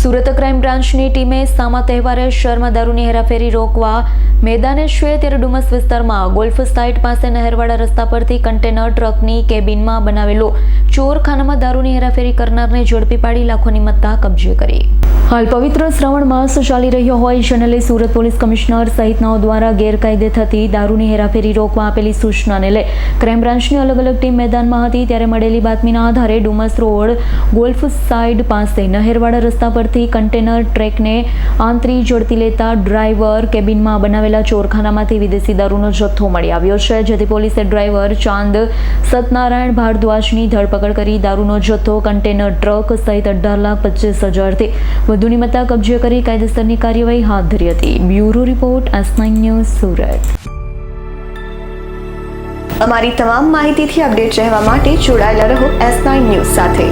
Surat crime બ્રાન્ચની ટીમે સામા તહેવારે શહેરમાં દારૂની હેરાફેરી રોકવા મેદાને છે ત્યારે ડુમસ વિસ્તારમાં ગોલ્ફ સાઇટ પાસે નહેરવાળા રસ્તા પરથી કન્ટેનર ટ્રકની કેબિનમાં બનાવેલો ચોરખાનામાં દારૂની હેરાફેરી કરનારને ઝડપી પાડી લાખોની મત્તા કબજે કરી. હાલ પવિત્ર શ્રાવણ માસ ચાલી રહ્યો હોય જેને લઈ સુરત પોલીસ કમિશનર સહિતનાઓ દ્વારા ગેરકાયદે થતી દારૂની હેરાફેરી રોકવા આપેલી સૂચનાને લઈ ક્રાઇમ બ્રાન્ચની અલગ અલગ ટીમ મેદાનમાં હતી ત્યારે મળેલી બાતમીના આધારે ડુમસ રોડ ગોલ્ફ સાઇડ પાસે નહેરવાળા રસ્તા પરથી કન્ટેનર ટ્રકને આંતરી ઝડપી લેતા ડ્રાઈવર કેબિનમાં બનાવેલા ચોરખાનામાંથી વિદેશી દારૂનો જથ્થો મળી આવ્યો છે, જેથી પોલીસે ડ્રાઈવર ચાંદ સતનારાયણ ભારદ્વાજની ધરપકડ કરી દારૂનો જથ્થો કન્ટેનર ટ્રક સહિત 18,25,000થી વધુની મત્તા કબજે કરી કાયદેસરની કાર્યવાહી હાથ ધરી હતી. Bureau report S9 news Surat. અમારી તમામ માહિતીથી અપડેટ રહેવા માટે જોડાયેલા રહો S9 ન્યૂઝ સાથે.